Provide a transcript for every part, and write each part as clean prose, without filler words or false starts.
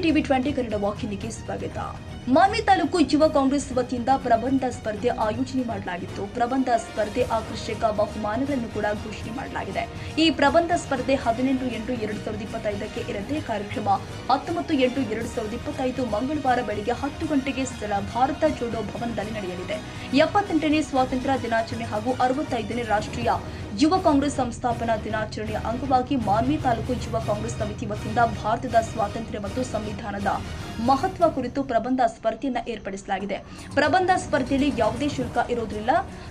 TV 20 Kannada ವಾಹಿನಿಗೆ ಸ್ವಾಗತ. ಮಾನ್ವಿ ತಾಲೂಕು ಯುವ ಕಾಂಗ್ರೆಸ್ ವತಿಯಿಂದ ಪ್ರಬಂಧ ಸ್ಪರ್ಧೆ ಆಯೋಜನೆ ಮಾಡಲಾಗಿತ್ತು. ಪ್ರಬಂಧ ಸ್ಪರ್ಧೆ ಆಕರ್ಷಕ ಬಹುಮಾನಗಳನ್ನು ಕೂಡ ಘೋಷಣೆ ಮಾಡಲಾಗಿದೆ. ಈ ಪ್ರಬಂಧ ಸ್ಪರ್ಧೆ 18/8/2025 ಇರುತ್ತೆ. ಕಾರ್ಯಕ್ರಮ 19/8/2025 ಮಂಗಳವಾರ ಬೆಳಗ್ಗೆ 10 ಗಂಟೆಗೆ ಸ್ಥಳ ಭಾರತ ಜೋಡೋ ಭವನದಲ್ಲಿ ನಡೆಯಲಿದೆ. 78ನೇ ಸ್ವಾತಂತ್ರ್ಯ ದಿನಾಚರಣೆ ಹಾಗೂ 65ನೇ ರಾಷ್ಟ್ರೀಯ ಯುವ ಕಾಂಗ್ರೆಸ್ ಸಂಸ್ಥಾಪನಾ ದಿನಾಚರಣೆಯ ಅಂಗವಾಗಿ ಮಾನ್ವಿ ತಾಲೂಕು ಯುವ ಕಾಂಗ್ರೆಸ್ ಸಮಿತಿ ವತಿಯಿಂದ ಭಾರತದ ಸ್ವಾತಂತ್ರ್ಯ ಮತ್ತು ಸಂವಿಧಾನದ ಮಹತ್ವ ಕುರಿತು ಪ್ರಬಂಧ ಸ್ಪರ್ಧೆಯನ್ನು ಏರ್ಪಡಿಸಲಾಗಿದೆ. ಪ್ರಬಂಧ ಸ್ಪರ್ಧೆಯಲ್ಲಿ ಯಾವುದೇ ಶುಲ್ಕ ಇರುವುದಿಲ್ಲ.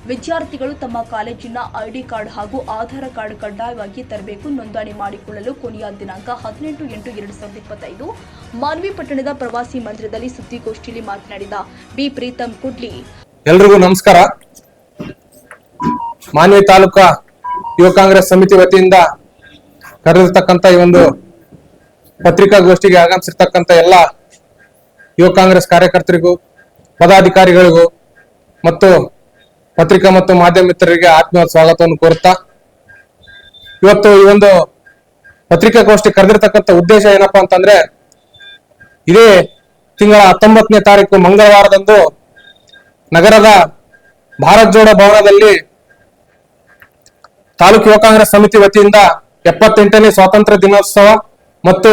ವಿದ್ಯಾರ್ಥಿಗಳು ತಮ್ಮ ಕಾಲೇಜಿನ ಐಡಿ ಕಾರ್ಡ್ ಹಾಗೂ ಆಧಾರ್ ಕಾರ್ಡ್ ಕಡ್ಡಾಯವಾಗಿ ತರಬೇಕು. ನೋಂದಣಿ ಮಾಡಿಕೊಳ್ಳಲು ಕೊನೆಯ ದಿನಾಂಕ 18/8/2025. ಮಾನ್ವಿ ಪಟ್ಟಣದ ಪ್ರವಾಸಿ ಮಂದಿರದಲ್ಲಿ ಸುದ್ದಿಗೋಷ್ಠಿಯಲ್ಲಿ ಮಾತನಾಡಿದ ಬಿ ಪ್ರೀತಂ ಕುಡ್ಲಿ, ಎಲ್ರಿಗೂ ನಮಸ್ಕಾರ. ಮಾನ್ವಿ ತಾಲೂಕಾ ಯುವ ಕಾಂಗ್ರೆಸ್ ಸಮಿತಿ ವತಿಯಿಂದ ಕರೆದಿರ್ತಕ್ಕಂಥ ಈ ಒಂದು ಪತ್ರಿಕಾಗೋಷ್ಠಿಗೆ ಆಗಮಿಸಿರ್ತಕ್ಕಂಥ ಎಲ್ಲ ಯುವ ಕಾಂಗ್ರೆಸ್ ಕಾರ್ಯಕರ್ತರಿಗೂ, ಪದಾಧಿಕಾರಿಗಳಿಗೂ ಮತ್ತು ಪತ್ರಿಕಾ ಮತ್ತು ಮಾಧ್ಯಮ ಮಿತ್ರರಿಗೆ ಆತ್ಮೀಯ ಸ್ವಾಗತವನ್ನು ಕೋರುತ್ತಾ, ಇವತ್ತು ಈ ಒಂದು ಪತ್ರಿಕಾಗೋಷ್ಠಿ ಕರೆದಿರ್ತಕ್ಕಂಥ ಉದ್ದೇಶ ಏನಪ್ಪಾ ಅಂತಂದ್ರೆ, ಇದೇ ತಿಂಗಳ 19ನೇ ತಾರೀಕು ಮಂಗಳವಾರದಂದು ನಗರದ ಭಾರತ್ ಜೋಡೋ ಭವನದಲ್ಲಿ ತಾಲೂಕು ಯುವ ಕಾಂಗ್ರೆಸ್ ಸಮಿತಿ ವತಿಯಿಂದ 78ನೇ ಸ್ವಾತಂತ್ರ್ಯ ದಿನೋತ್ಸವ ಮತ್ತು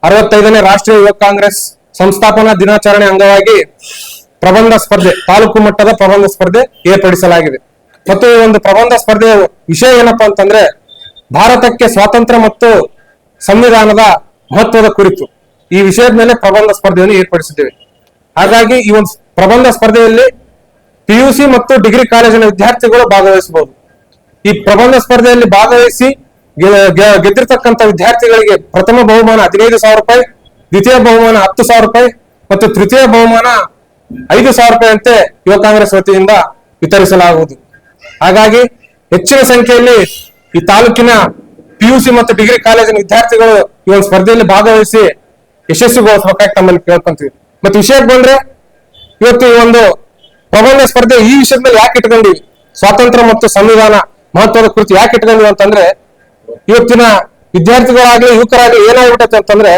65ನೇ ರಾಷ್ಟ್ರೀಯ ಯುವ ಕಾಂಗ್ರೆಸ್ ಸಂಸ್ಥಾಪನಾ ದಿನಾಚರಣೆ ಅಂಗವಾಗಿ ಪ್ರಬಂಧ ಸ್ಪರ್ಧೆ, ತಾಲೂಕು ಮಟ್ಟದ ಪ್ರಬಂಧ ಸ್ಪರ್ಧೆ ಏರ್ಪಡಿಸಲಾಗಿದೆ. ಮತ್ತು ಈ ಒಂದು ಪ್ರಬಂಧ ಸ್ಪರ್ಧೆಯ ವಿಷಯ ಏನಪ್ಪಾ ಅಂತಂದ್ರೆ, ಭಾರತಕ್ಕೆ ಸ್ವಾತಂತ್ರ್ಯ ಮತ್ತು ಸಂವಿಧಾನದ ಮಹತ್ವದ ಕುರಿತು ಈ ವಿಷಯದ ಮೇಲೆ ಪ್ರಬಂಧ ಸ್ಪರ್ಧೆಯನ್ನು ಏರ್ಪಡಿಸಿದ್ದೇವೆ. ಹಾಗಾಗಿ ಈ ಒಂದು ಪ್ರಬಂಧ ಸ್ಪರ್ಧೆಯಲ್ಲಿ PUC ಮತ್ತು ಡಿಗ್ರಿ ಕಾಲೇಜಿನ ವಿದ್ಯಾರ್ಥಿಗಳು ಭಾಗವಹಿಸಬಹುದು. ಈ ಪ್ರಬಂಧ ಸ್ಪರ್ಧೆಯಲ್ಲಿ ಭಾಗವಹಿಸಿ ಗೆದ್ದಿರ್ತಕ್ಕಂಥ ವಿದ್ಯಾರ್ಥಿಗಳಿಗೆ ಪ್ರಥಮ ಬಹುಮಾನ 15,000 ರೂಪಾಯಿ, ದ್ವಿತೀಯ ಬಹುಮಾನ 10,000 ರೂಪಾಯಿ ಮತ್ತು ತೃತೀಯ ಬಹುಮಾನ 5,000 ರೂಪಾಯಿ ಅಂತೆ ಯುವ ಕಾಂಗ್ರೆಸ್ ವತಿಯಿಂದ ವಿತರಿಸಲಾಗುವುದು. ಹಾಗಾಗಿ ಹೆಚ್ಚಿನ ಸಂಖ್ಯೆಯಲ್ಲಿ ಈ ತಾಲೂಕಿನ PUC ಮತ್ತು ಡಿಗ್ರಿ ಕಾಲೇಜಿನ ವಿದ್ಯಾರ್ಥಿಗಳು ಈ ಒಂದು ಸ್ಪರ್ಧೆಯಲ್ಲಿ ಭಾಗವಹಿಸಿ ಯಶಸ್ವಿಗೊಳಿಸಬೇಕಾಗಿ ತಮ್ಮಲ್ಲಿ ಕೇಳ್ಕೊಂತೀವಿ. ಮತ್ತು ವಿಷಯಕ್ಕೆ ಬಂದ್ರೆ, ಇವತ್ತು ಈ ಒಂದು ಪ್ರಬಂಧ ಸ್ಪರ್ಧೆ ಈ ವಿಷಯದ ಮೇಲೆ ಯಾಕೆ ಇಟ್ಕೊಂಡಿವಿ, ಸ್ವಾತಂತ್ರ್ಯ ಮತ್ತು ಸಂವಿಧಾನ ಮಹತ್ವದ ಕುರಿತು ಯಾಕೆ ಇಟ್ಕೊಂಡಿವಿ ಅಂತಂದ್ರೆ, ಇವತ್ತಿನ ವಿದ್ಯಾರ್ಥಿಗಳಾಗ್ಲಿ ಯುವಕರಾಗ್ಲಿ ಏನಾಗ್ಬಿಟ್ಟೈತೆ ಅಂತಂದ್ರೆ,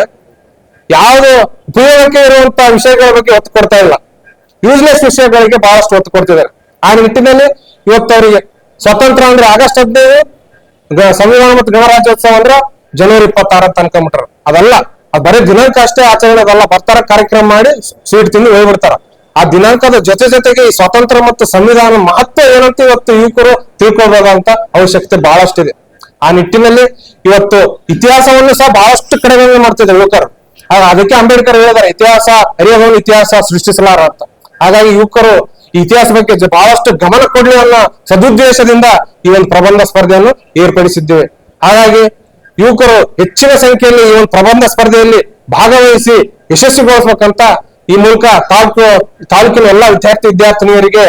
ಯಾವುದು ಉಪಯೋಗಕ್ಕೆ ಇರುವಂತಹ ವಿಷಯಗಳ ಬಗ್ಗೆ ಒತ್ತು ಕೊಡ್ತಾ ಇಲ್ಲ, ಯೂಸ್ಲೆಸ್ ವಿಷಯಗಳಿಗೆ ಬಹಳಷ್ಟು ಒತ್ತು ಕೊಡ್ತಿದ್ದಾರೆ. ಆ ನಿಟ್ಟಿನಲ್ಲಿ ಇವತ್ತು ಅವರಿಗೆ ಸ್ವಾತಂತ್ರ್ಯ ಅಂದ್ರೆ ಆಗಸ್ಟ್ 15, ಸಂವಿಧಾನ ಮತ್ತು ಗಣರಾಜ್ಯೋತ್ಸವ ಅಂದ್ರೆ ಜನವರಿ 26 ಅಂತ ಅನ್ಕೊಂಡ್ಬಿಟ್ರ. ಅದಲ್ಲ, ಅದು ಬರೀ ದಿನಾಂಕ ಅಷ್ಟೇ ಆಚರಣೆ ಅದಲ್ಲ. ಬರ್ತಾರ, ಕಾರ್ಯಕ್ರಮ ಮಾಡಿ ಸ್ವೀಟ್ ತಿಂದು ಹೋಗ್ಬಿಡ್ತಾರ. ಆ ದಿನಾಂಕದ ಜೊತೆಗೆ ಈ ಸ್ವಾತಂತ್ರ್ಯ ಮತ್ತು ಸಂವಿಧಾನ ಮಹತ್ವ ಏನಂತ ಇವತ್ತು ಯುವಕರು ತಿಳ್ಕೊಳ್ಬಹುದಂತ ಅವಶ್ಯಕತೆ ಬಹಳಷ್ಟಿದೆ. ಆ ನಿಟ್ಟಿನಲ್ಲಿ ಇವತ್ತು ಇತಿಹಾಸವನ್ನು ಸಹ ಬಹಳಷ್ಟು ಕಡೆಗಳನ್ನು ಮಾಡ್ತಿದ್ದಾರೆ ಯುವಕರು. ಅದಕ್ಕೆ ಅಂಬೇಡ್ಕರ್ ಹೇಳಿದ್ದಾರೆ, ಇತಿಹಾಸ ಅರಿಯಬಹುದು, ಇತಿಹಾಸ ಸೃಷ್ಟಿಸಲಾರ ಅಂತ. ಹಾಗಾಗಿ ಯುವಕರು ಇತಿಹಾಸ ಬಗ್ಗೆ ಬಹಳಷ್ಟು ಗಮನ ಕೊಡ್ಲಿ ಅನ್ನೋ ಸದುದ್ದೇಶದಿಂದ ಈ ಒಂದು ಪ್ರಬಂಧ ಸ್ಪರ್ಧೆಯನ್ನು ಏರ್ಪಡಿಸಿದ್ದೇವೆ. ಹಾಗಾಗಿ ಯುವಕರು ಹೆಚ್ಚಿನ ಸಂಖ್ಯೆಯಲ್ಲಿ ಈ ಒಂದು ಪ್ರಬಂಧ ಸ್ಪರ್ಧೆಯಲ್ಲಿ ಭಾಗವಹಿಸಿ ಯಶಸ್ವಿಗೊಳಿಸಬೇಕಂತ ಈ ಮೂಲಕ ತಾಲೂಕಿನ ಎಲ್ಲ ವಿದ್ಯಾರ್ಥಿನಿಯರಿಗೆ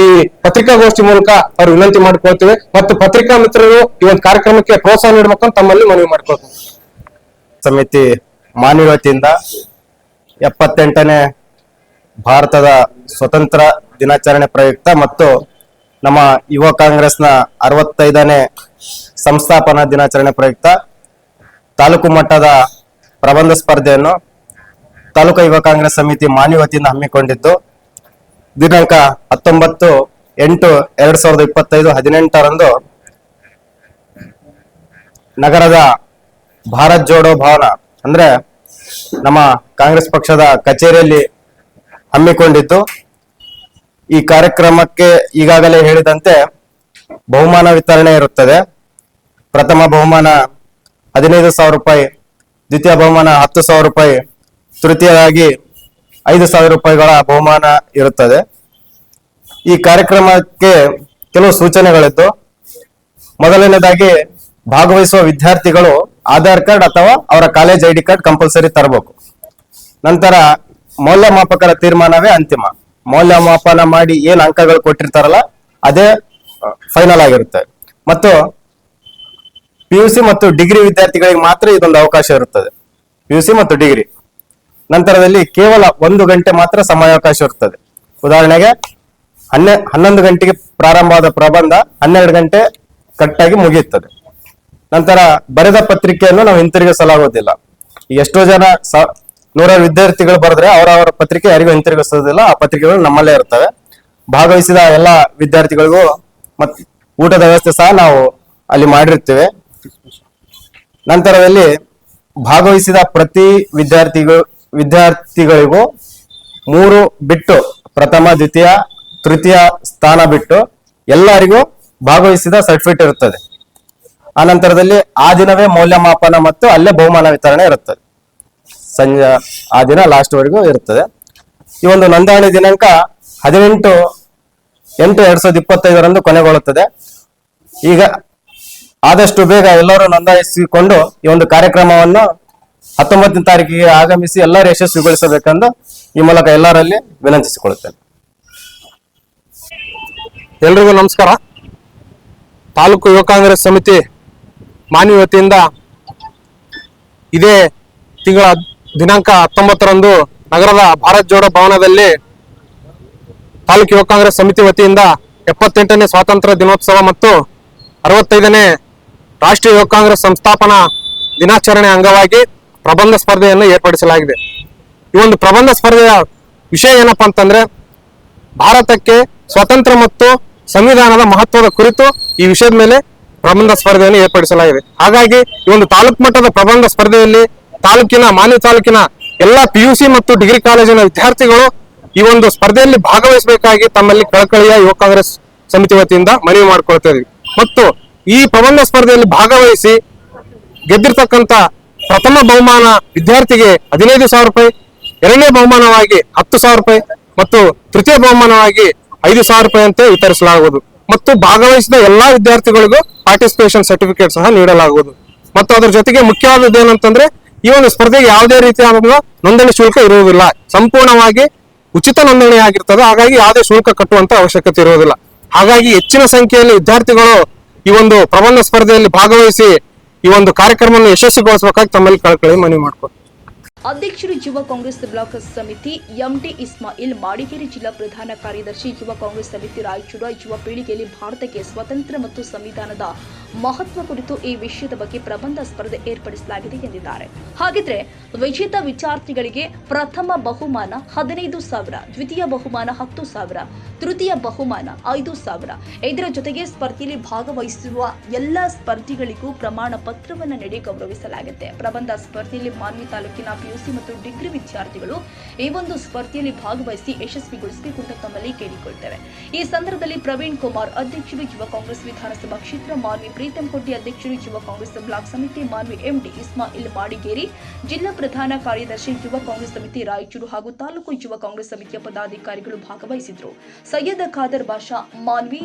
ಈ ಪತ್ರಿಕಾಗೋಷ್ಠಿ ಮೂಲಕ ಅವರು ವಿನಂತಿ ಮಾಡಿಕೊಳ್ತೇವೆ. ಮತ್ತು ಪತ್ರಿಕಾ ಮಿತ್ರರು ಈ ಒಂದು ಕಾರ್ಯಕ್ರಮಕ್ಕೆ ಪ್ರೋತ್ಸಾಹ ನೀಡಬೇಕಂತ ತಮ್ಮಲ್ಲಿ ಮನವಿ ಮಾಡಿಕೊಳ್ತೇವೆ. ಸಮಿತಿ ಮಾನ್ವಿ ವತಿಯಿಂದ 78ನೇ ಭಾರತದ ಸ್ವತಂತ್ರ ದಿನಾಚರಣೆ ಪ್ರಯುಕ್ತ ಮತ್ತು ನಮ್ಮ ಯುವ ಕಾಂಗ್ರೆಸ್ನ 65ನೇ ಸಂಸ್ಥಾಪನಾ ದಿನಾಚರಣೆ ಪ್ರಯುಕ್ತ ತಾಲೂಕು ಮಟ್ಟದ ಪ್ರಬಂಧ ಸ್ಪರ್ಧೆಯನ್ನು ತಾಲೂಕು ಯುವ ಕಾಂಗ್ರೆಸ್ ಸಮಿತಿ ಮಾನ್ವಿ ವತಿಯಿಂದ ಹಮ್ಮಿಕೊಂಡಿದ್ದು, ದಿನಾಂಕ 19/8/2025 18ರಂದು ನಗರದ ಭಾರತ್ ಜೋಡೋ ಭವನ ಅಂದ್ರೆ ನಮ್ಮ ಕಾಂಗ್ರೆಸ್ ಪಕ್ಷದ ಕಚೇರಿಯಲ್ಲಿ ಹಮ್ಮಿಕೊಂಡಿದ್ದು, ಈ ಕಾರ್ಯಕ್ರಮಕ್ಕೆ ಈಗಾಗಲೇ ಹೇಳಿದಂತೆ ಬಹುಮಾನ ವಿತರಣೆ ಇರುತ್ತದೆ. ಪ್ರಥಮ ಬಹುಮಾನ 15,000 ರೂಪಾಯಿ, ದ್ವಿತೀಯ ಬಹುಮಾನ 10,000 ರೂಪಾಯಿ, ತೃತೀಯವಾಗಿ 5,000 ರೂಪಾಯಿಗಳ ಬಹುಮಾನ ಇರುತ್ತದೆ. ಈ ಕಾರ್ಯಕ್ರಮಕ್ಕೆ ಕೆಲವು ಸೂಚನೆಗಳಿದ್ದು, ಮೊದಲನೇದಾಗಿ ಭಾಗವಹಿಸುವ ವಿದ್ಯಾರ್ಥಿಗಳು ಆಧಾರ್ ಕಾರ್ಡ್ ಅಥವಾ ಅವರ ಕಾಲೇಜ್ ಐಡಿ ಕಾರ್ಡ್ ಕಂಪಲ್ಸರಿ ತರಬೇಕು. ನಂತರ ಮೌಲ್ಯಮಾಪಕರ ತೀರ್ಮಾನವೇ ಅಂತಿಮ. ಮೌಲ್ಯಮಾಪನ ಮಾಡಿ ಏನ್ ಅಂಕಗಳು ಕೊಟ್ಟಿರ್ತಾರಲ್ಲ ಅದೇ ಫೈನಲ್ ಆಗಿರುತ್ತೆ. ಮತ್ತು PUC ಮತ್ತು ಡಿಗ್ರಿ ವಿದ್ಯಾರ್ಥಿಗಳಿಗೆ ಮಾತ್ರ ಇದೊಂದು ಅವಕಾಶ ಇರುತ್ತದೆ, PUC ಮತ್ತು ಡಿಗ್ರಿ. ನಂತರದಲ್ಲಿ ಕೇವಲ 1 ಗಂಟೆ ಮಾತ್ರ ಸಮಯಾವಕಾಶ ಇರುತ್ತದೆ. ಉದಾಹರಣೆಗೆ 11 ಗಂಟೆಗೆ ಪ್ರಾರಂಭವಾದ ಪ್ರಬಂಧ 12 ಗಂಟೆ ಕಟ್ಟಾಗಿ ಮುಗಿಯುತ್ತದೆ. ನಂತರ ಬರೆದ ಪತ್ರಿಕೆಯನ್ನು ನಾವು ಹಿಂತಿರುಗಿಸಲಾಗುವುದಿಲ್ಲ. ಎಷ್ಟೋ ಜನ 100 ವಿದ್ಯಾರ್ಥಿಗಳು ಬರೆದ್ರೆ ಅವರ ಪತ್ರಿಕೆ ಯಾರಿಗೂ ಹಿಂತಿರುಗಿಸೋದಿಲ್ಲ. ಆ ಪತ್ರಿಕೆಗಳು ನಮ್ಮಲ್ಲೇ ಇರ್ತವೆ. ಭಾಗವಹಿಸಿದ ಎಲ್ಲ ವಿದ್ಯಾರ್ಥಿಗಳಿಗೂ ಮತ್ತೆ ಊಟದ ವ್ಯವಸ್ಥೆ ಸಹ ನಾವು ಅಲ್ಲಿ ಮಾಡಿರ್ತೇವೆ. ನಂತರದಲ್ಲಿ ಭಾಗವಹಿಸಿದ ಪ್ರತಿ ವಿದ್ಯಾರ್ಥಿಗಳಿಗೂ 3 ಬಿಟ್ಟು ಪ್ರಥಮ, ದ್ವಿತೀಯ, ತೃತೀಯ ಸ್ಥಾನ ಬಿಟ್ಟು ಎಲ್ಲರಿಗೂ ಭಾಗವಹಿಸಿದ ಸರ್ಟಿಫಿಕೇಟ್ ಇರುತ್ತದೆ. ಆ ನಂತರದಲ್ಲಿ ಆ ದಿನವೇ ಮೌಲ್ಯಮಾಪನ ಮತ್ತು ಅಲ್ಲೇ ಬಹುಮಾನ ವಿತರಣೆ ಇರುತ್ತದೆ. ಸಂಜೆ ಆ ದಿನ ಲಾಸ್ಟ್ ವರೆಗೂ ಇರುತ್ತದೆ. ಈ ಒಂದು ನೋಂದಣಿ ದಿನಾಂಕ 18/8/2025 ಕೊನೆಗೊಳ್ಳುತ್ತದೆ. ಈಗ ಆದಷ್ಟು ಬೇಗ ಎಲ್ಲರೂ ನೋಂದಾಯಿಸಿಕೊಂಡು ಈ ಒಂದು ಕಾರ್ಯಕ್ರಮವನ್ನು 19ನೇ ತಾರೀಕಿಗೆ ಆಗಮಿಸಿ ಎಲ್ಲರೂ ಯಶಸ್ವಿಗೊಳಿಸಬೇಕೆಂದು ಈ ಮೂಲಕ ಎಲ್ಲರಲ್ಲಿ ವಿನಂತಿಸಿಕೊಳ್ಳುತ್ತೇನೆ. ಎಲ್ರಿಗೂ ನಮಸ್ಕಾರ. ತಾಲೂಕು ಯುವ ಕಾಂಗ್ರೆಸ್ ಸಮಿತಿ ಮಾನ್ವಿ ವತಿಯಿಂದ ಇದೇ ತಿಂಗಳ ದಿನಾಂಕ 19ರಂದು ನಗರದ ಭಾರತ್ ಜೋಡೋ ಭವನದಲ್ಲಿ ತಾಲೂಕು ಯುವ ಕಾಂಗ್ರೆಸ್ ಸಮಿತಿ ವತಿಯಿಂದ 78ನೇ ಸ್ವಾತಂತ್ರ್ಯ ದಿನೋತ್ಸವ ಮತ್ತು 65ನೇ ರಾಷ್ಟ್ರೀಯ ಯುವ ಕಾಂಗ್ರೆಸ್ ಸಂಸ್ಥಾಪನಾ ದಿನಾಚರಣೆ ಅಂಗವಾಗಿ ಪ್ರಬಂಧ ಸ್ಪರ್ಧೆಯನ್ನು ಏರ್ಪಡಿಸಲಾಗಿದೆ. ಈ ಒಂದು ಪ್ರಬಂಧ ಸ್ಪರ್ಧೆಯ ವಿಷಯ ಏನಪ್ಪಾ ಅಂತಂದ್ರೆ, ಭಾರತಕ್ಕೆ ಸ್ವಾತಂತ್ರ್ಯ ಮತ್ತು ಸಂವಿಧಾನದ ಮಹತ್ವದ ಕುರಿತು ಈ ವಿಷಯದ ಮೇಲೆ ಪ್ರಬಂಧ ಸ್ಪರ್ಧೆಯನ್ನು ಏರ್ಪಡಿಸಲಾಗಿದೆ. ಹಾಗಾಗಿ ಈ ಒಂದು ತಾಲೂಕು ಮಟ್ಟದ ಪ್ರಬಂಧ ಸ್ಪರ್ಧೆಯಲ್ಲಿ ಮಾನ್ವಿ ತಾಲೂಕಿನ ಎಲ್ಲ PUC ಮತ್ತು ಡಿಗ್ರಿ ಕಾಲೇಜಿನ ವಿದ್ಯಾರ್ಥಿಗಳು ಈ ಒಂದು ಸ್ಪರ್ಧೆಯಲ್ಲಿ ಭಾಗವಹಿಸಬೇಕಾಗಿ ತಮ್ಮಲ್ಲಿ ಕಳಕಳಿಯ ಯುವ ಕಾಂಗ್ರೆಸ್ ಸಮಿತಿ ವತಿಯಿಂದ ಮನವಿ ಮಾಡಿಕೊಳ್ತಾ ಇದ್ವಿ. ಮತ್ತು ಈ ಪ್ರಬಂಧ ಸ್ಪರ್ಧೆಯಲ್ಲಿ ಭಾಗವಹಿಸಿ ಗೆದ್ದಿರ್ತಕ್ಕಂಥ ಪ್ರಥಮ ಬಹುಮಾನ ವಿದ್ಯಾರ್ಥಿಗೆ 15,000 ರೂಪಾಯಿ, ಎರಡನೇ ಬಹುಮಾನವಾಗಿ 10,000 ರೂಪಾಯಿ ಮತ್ತು ತೃತೀಯ ಬಹುಮಾನವಾಗಿ 5,000 ರೂಪಾಯಿ ಅಂತ ವಿತರಿಸಲಾಗುವುದು. ಮತ್ತು ಭಾಗವಹಿಸಿದ ಎಲ್ಲಾ ವಿದ್ಯಾರ್ಥಿಗಳಿಗೂ ಪಾರ್ಟಿಸಿಪೇಷನ್ ಸರ್ಟಿಫಿಕೇಟ್ ಸಹ ನೀಡಲಾಗುವುದು. ಮತ್ತು ಅದರ ಜೊತೆಗೆ ಮುಖ್ಯವಾದದ್ದು ಏನಂತಂದ್ರೆ, ಈ ಒಂದು ಸ್ಪರ್ಧೆಗೆ ಯಾವುದೇ ರೀತಿಯಾದ ನೋಂದಣಿ ಶುಲ್ಕ ಇರುವುದಿಲ್ಲ. ಸಂಪೂರ್ಣವಾಗಿ ಉಚಿತ ನೋಂದಣಿ ಆಗಿರ್ತದೆ. ಹಾಗಾಗಿ ಯಾವುದೇ ಶುಲ್ಕ ಕಟ್ಟುವಂತ ಅವಶ್ಯಕತೆ ಇರುವುದಿಲ್ಲ. ಹಾಗಾಗಿ ಹೆಚ್ಚಿನ ಸಂಖ್ಯೆಯಲ್ಲಿ ವಿದ್ಯಾರ್ಥಿಗಳು ಈ ಒಂದು ಪ್ರಬಂಧ ಸ್ಪರ್ಧೆಯಲ್ಲಿ ಭಾಗವಹಿಸಿ ಈ ಒಂದು ಕಾರ್ಯಕ್ರಮವನ್ನು ಯಶಸ್ವಿಗೊಳಿಸಬೇಕಾಗಿ ತಮ್ಮಲ್ಲಿ ಕಳಕಳಿ ಮನವಿ ಮಾಡ್ಕೊಂಡು ಅಧ್ಯಕ್ಷರು ಯುವ ಕಾಂಗ್ರೆಸ್ ಬ್ಲಾಕ್ ಸಮಿತಿ MD ಇಸ್ಮಾಯಿಲ್, ಮಾಡಿಗೇರಿ ಜಿಲ್ಲಾ ಪ್ರಧಾನ ಕಾರ್ಯದರ್ಶಿ ಯುವ ಕಾಂಗ್ರೆಸ್ ಸಮಿತಿ ರಾಯಚೂರು, ಯುವ ಪೀಳಿಗೆಯಲ್ಲಿ ಭಾರತಕ್ಕೆ ಸ್ವಾತಂತ್ರ್ಯ ಮತ್ತು ಸಂವಿಧಾನದ ಮಹತ್ವ ಕುರಿತು ಈ ವಿಷಯದ ಬಗ್ಗೆ ಪ್ರಬಂಧ ಸ್ಪರ್ಧೆ ಏರ್ಪಡಿಸಲಾಗಿದೆ ಎಂದಿದ್ದಾರೆ. ಹಾಗಿದ್ರೆ ವಿಜೇತ ವಿದ್ಯಾರ್ಥಿಗಳಿಗೆ ಪ್ರಥಮ ಬಹುಮಾನ 15,000, ದ್ವಿತೀಯ ಬಹುಮಾನ 10,000, ತೃತೀಯ ಬಹುಮಾನ 5,000. ಇದರ ಜೊತೆಗೆ ಸ್ಪರ್ಧೆಯಲ್ಲಿ ಭಾಗವಹಿಸಿರುವ ಎಲ್ಲ ಸ್ಪರ್ಧಿಗಳಿಗೂ ಪ್ರಮಾಣ ಪತ್ರವನ್ನು ನೀಡಿ ಗೌರವಿಸಲಾಗುತ್ತೆ. ಪ್ರಬಂಧ ಸ್ಪರ್ಧೆಯಲ್ಲಿ ಮಾನ್ವಿ ತಾಲೂಕಿನ PUC ಮತ್ತು ಡಿಗ್ರಿ ವಿದ್ಯಾರ್ಥಿಗಳು ಈ ಒಂದು ಸ್ಪರ್ಧೆಯಲ್ಲಿ ಭಾಗವಹಿಸಿ ಯಶಸ್ವಿಗೊಳಿಸಬೇಕು ಅಂತ ತಮ್ಮಲ್ಲಿ ಕೇಳಿಕೊಳ್ತೇವೆ. ಈ ಸಂದರ್ಭದಲ್ಲಿ ಪ್ರವೀಣ್ ಕುಮಾರ್, ಅಧ್ಯಕ್ಷರು ಯುವ ಕಾಂಗ್ರೆಸ್ ವಿಧಾನಸಭಾ ಕ್ಷೇತ್ರ ಮಾನ್ವಿ, ಪ್ರೀತಂ ಕೊಟ್ಟಿ, ಅಧ್ಯಕ್ಷರು ಯುವ ಕಾಂಗ್ರೆಸ್ ಬ್ಲಾಕ್ ಸಮಿತಿ ಮಾನ್ವಿ, MD ಇಸ್ಮಾಯಿಲ್, ಮಾಡಿಗೇರಿ ಜಿಲ್ಲಾ ಪ್ರಧಾನ ಕಾರ್ಯದರ್ಶಿ ಯುವ ಕಾಂಗ್ರೆಸ್ ಸಮಿತಿ ರಾಯಚೂರು ಹಾಗೂ ತಾಲೂಕು ಯುವ ಕಾಂಗ್ರೆಸ್ ಸಮಿತಿಯ ಪದಾಧಿಕಾರಿಗಳು ಭಾಗವಹಿಸಿದ್ರು. ಸೈಯದ್ ಖಾದರ್ ಬಾಷಾ, ಮಾನ್ವಿ